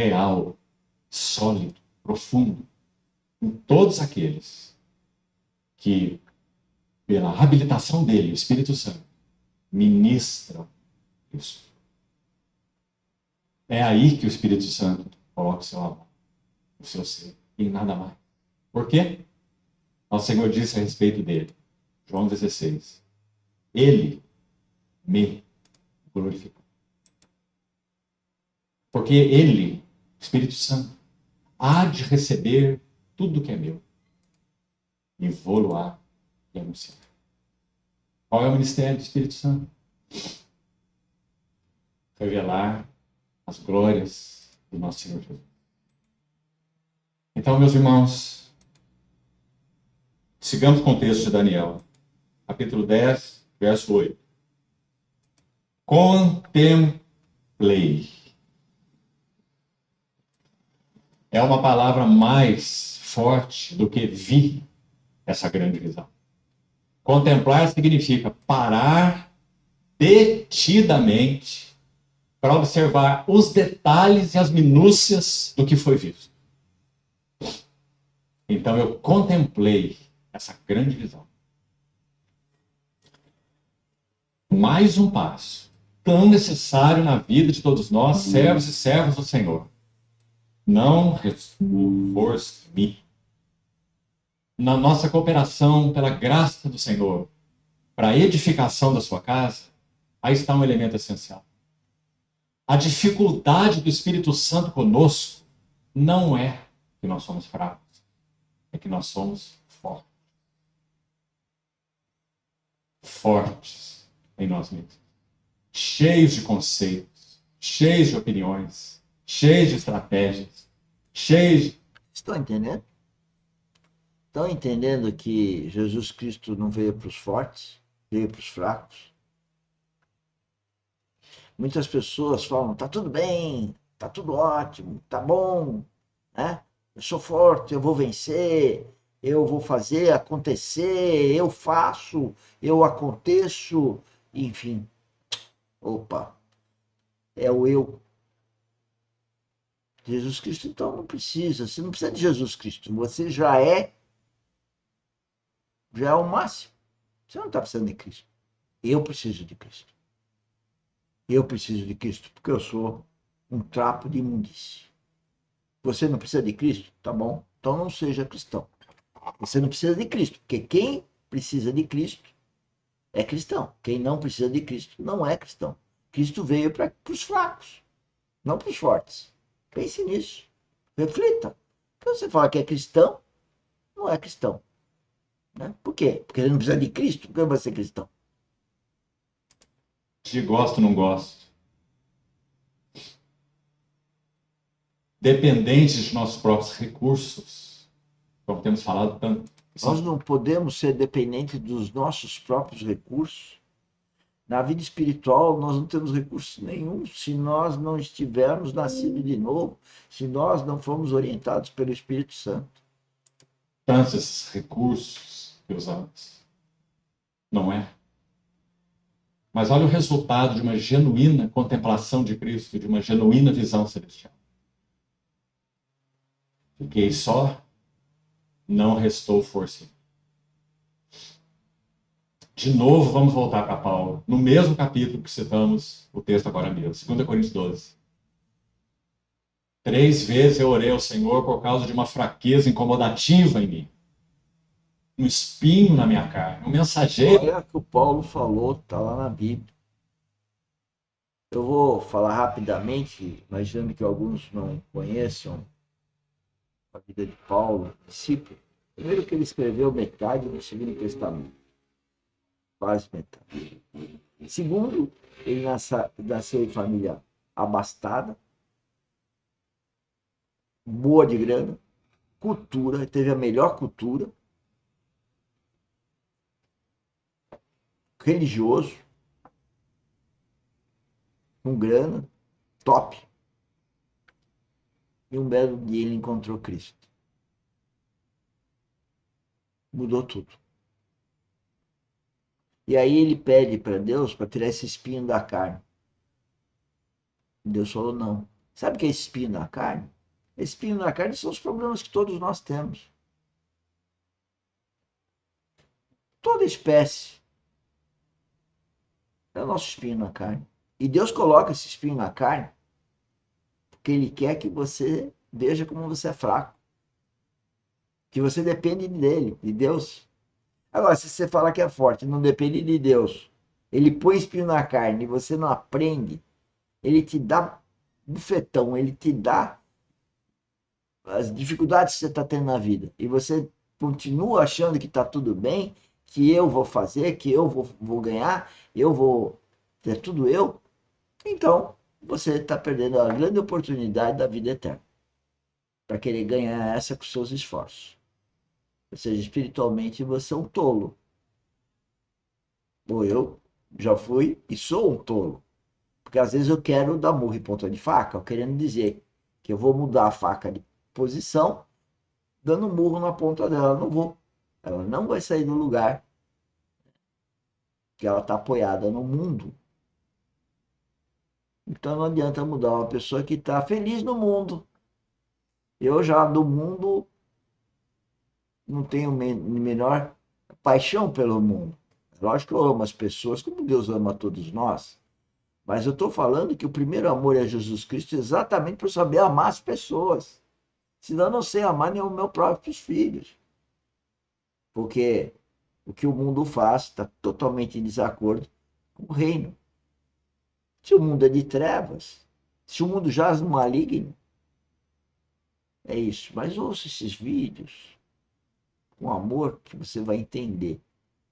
real, sólido, profundo em todos aqueles que, pela habilitação dele, o Espírito Santo, ministram isso. É aí que o Espírito Santo coloca o seu amor, o seu ser, e nada mais. Por quê? Nosso Senhor disse a respeito dele, João 16, ele me glorificou. Porque ele, o Espírito Santo, há de receber tudo que é meu e vou-lo-á e anunciar. Qual é o ministério do Espírito Santo? Revelar as glórias do nosso Senhor Jesus. Então, meus irmãos, sigamos com o texto de Daniel, capítulo 10, verso 8. Contemplei. É uma palavra mais forte do que vi essa grande visão. Contemplar significa parar detidamente para observar os detalhes e as minúcias do que foi visto. Então eu contemplei essa grande visão. Mais um passo tão necessário na vida de todos nós, servos e servas do Senhor. Não reforce-me. Na nossa cooperação pela graça do Senhor, para a edificação da sua casa, aí está um elemento essencial. A dificuldade do Espírito Santo conosco não é que nós somos fracos, é que nós somos fortes. Fortes em nós mesmos. Cheios de conceitos, cheios de opiniões, cheios de estratégias, cheios de... Estão entendendo? Estão entendendo que Jesus Cristo não veio para os fortes, veio para os fracos? Muitas pessoas falam, tá tudo bem, tá tudo ótimo, tá bom, né? Eu sou forte, eu vou vencer, eu vou fazer acontecer, eu faço, eu aconteço, enfim. Opa, é o eu. Jesus Cristo, então, não precisa, você não precisa de Jesus Cristo, você já é o máximo. Você não está precisando de Cristo. Eu preciso de Cristo. Eu preciso de Cristo porque eu sou um trapo de imundície. Você não precisa de Cristo? Tá bom. Então não seja cristão. Você não precisa de Cristo, porque quem precisa de Cristo é cristão. Quem não precisa de Cristo não é cristão. Cristo veio para os fracos, não para os fortes. Pense nisso. Reflita. Quando você fala que é cristão, não é cristão. Né? Por quê? Porque ele não precisa de Cristo, porque ele vai ser cristão. de gosto ou não gosto. Dependentes de nossos próprios recursos, como temos falado tanto. Nós não podemos ser dependentes dos nossos próprios recursos. Na vida espiritual, nós não temos recurso nenhum se nós não estivermos nascidos de novo, se nós não formos orientados pelo Espírito Santo. Tantos esses recursos que usamos, não é? Mas olha o resultado de uma genuína contemplação de Cristo, de uma genuína visão celestial. Fiquei só, não restou força. De novo, vamos voltar para Paulo, no mesmo capítulo que citamos o texto agora mesmo, 2 Coríntios 12. 3 vezes eu orei ao Senhor por causa de uma fraqueza incomodativa em mim. Um espinho na minha carne, um mensageiro. Olha o que o Paulo falou, está lá na Bíblia. Eu vou falar rapidamente, imaginando que alguns não conheçam a vida de Paulo, discípulo. Primeiro que ele escreveu metade do Segundo Testamento, quase metade. Segundo, ele nasceu em família abastada, boa de grana, cultura, teve a melhor cultura, religioso, com grana, top. E um belo dia ele encontrou Cristo. Mudou tudo. E aí ele pede para Deus para tirar esse espinho da carne. Deus falou: não, Sabe o que é espinho na carne? Espinho na carne são os problemas que todos nós temos. Toda espécie é o nosso espinho na carne. E Deus coloca esse espinho na carne porque Ele quer que você veja como você é fraco. Que você depende dele, de Deus. Agora, se você fala que é forte, não depende de Deus, Ele põe espinho na carne e você não aprende, Ele te dá bufetão, Ele te dá as dificuldades que você está tendo na vida. E você continua achando que está tudo bem, que eu vou fazer, que eu vou ganhar, eu vou ter tudo eu. Então, você está perdendo a grande oportunidade da vida eterna. Para querer ganhar essa com seus esforços. Ou seja, espiritualmente você é um tolo. Ou eu já fui e sou um tolo. Porque às vezes eu quero dar murro em ponta de faca, querendo dizer que eu vou mudar a faca de posição, dando murro na ponta dela. Não vou. Ela não vai sair do lugar que ela está apoiada no mundo. Então não adianta mudar uma pessoa que está feliz no mundo. Eu já do mundo não tenho menor paixão pelo mundo. Lógico que eu amo as pessoas como Deus ama a todos nós. Mas eu estou falando que o primeiro amor é Jesus Cristo exatamente por saber amar as pessoas. Senão eu não sei amar nem os meus próprios filhos. Porque o que o mundo faz está totalmente em desacordo com o reino. Se o mundo é de trevas, se o mundo jaz no maligno, é isso. Mas ouça esses vídeos com amor que você vai entender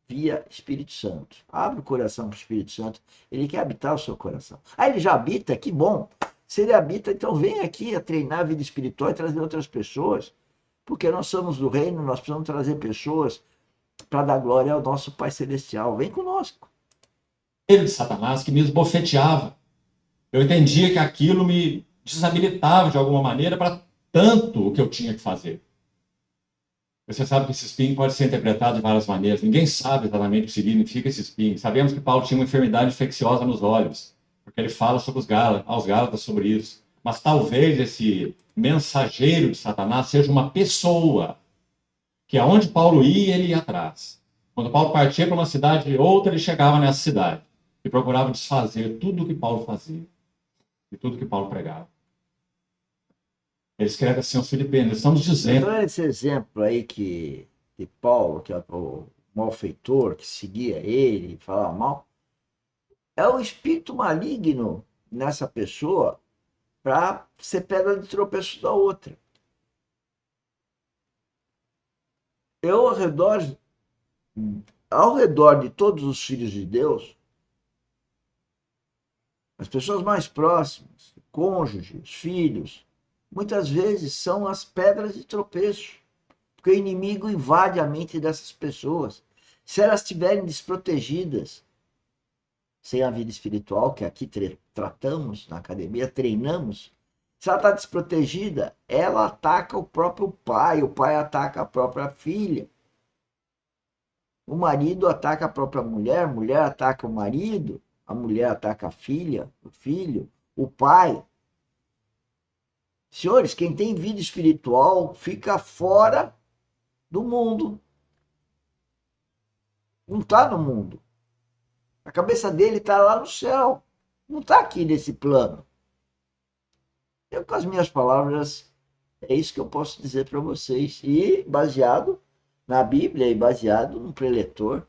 via Espírito Santo. Abre o coração para o Espírito Santo. Ele quer habitar o seu coração. Ah, ele já habita? Que bom. Se ele habita, então vem aqui a treinar a vida espiritual e trazer outras pessoas. Porque nós somos do reino, nós precisamos trazer pessoas para dar glória ao nosso Pai Celestial. Vem conosco. Ele de Satanás que me esbofeteava. Eu entendia que aquilo me desabilitava de alguma maneira para tanto o que eu tinha que fazer. Você sabe que esse espinho pode ser interpretado de várias maneiras. Ninguém sabe exatamente o que significa esse espinho. Sabemos que Paulo tinha uma enfermidade infecciosa nos olhos, porque ele fala sobre aos Gálatas sobre isso. Mas talvez esse mensageiro de Satanás seja uma pessoa, que aonde Paulo ia, ele ia atrás. Quando Paulo partia para uma cidade e outra, ele chegava nessa cidade e procurava desfazer tudo o que Paulo fazia e tudo que Paulo pregava. Ele escreve assim aos Filipenses, estamos dizendo... Então esse exemplo aí de Paulo, que é o malfeitor, que seguia ele, falava mal, é o espírito maligno nessa pessoa para ser pedra de tropeço da outra. Eu, ao redor de todos os filhos de Deus, as pessoas mais próximas, cônjuges, filhos, muitas vezes são as pedras de tropeço, porque o inimigo invade a mente dessas pessoas. Se elas estiverem desprotegidas, sem a vida espiritual, que aqui tratamos na academia, treinamos, se ela está desprotegida, ela ataca o próprio pai, o pai ataca a própria filha. O marido ataca a própria mulher, a mulher ataca o marido, a mulher ataca a filha, o filho, o pai. Senhores, quem tem vida espiritual fica fora do mundo. Não está no mundo. A cabeça dele está lá no céu. Não está aqui nesse plano. Eu, com as minhas palavras, é isso que eu posso dizer para vocês. E baseado na Bíblia e baseado no preletor,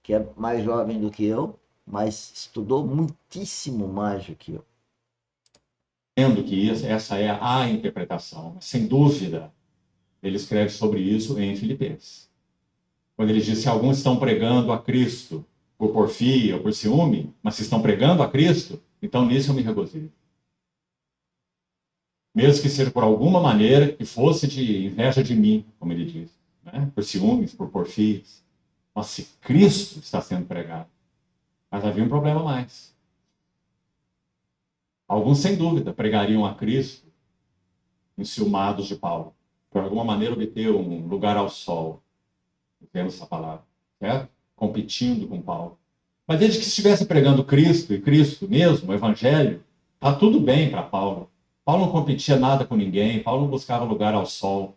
que é mais jovem do que eu, mas estudou muitíssimo mais do que eu. Entendo que essa é a interpretação, mas sem dúvida, ele escreve sobre isso em Filipenses. Quando ele diz, se alguns estão pregando a Cristo por porfia ou por ciúme, mas se estão pregando a Cristo, então nisso eu me regozijo. Mesmo que seja por alguma maneira que fosse de inveja de mim, como ele diz, né? Por ciúmes, por porfias. Mas se Cristo está sendo pregado. Mas havia um problema a mais. Alguns, sem dúvida, pregariam a Cristo enciumados de Paulo. Por alguma maneira obter um lugar ao sol. Vemos essa palavra, certo? Competindo com Paulo. Mas desde que estivesse pregando Cristo, e Cristo mesmo, o Evangelho, está tudo bem para Paulo. Paulo não competia nada com ninguém, Paulo não buscava lugar ao sol.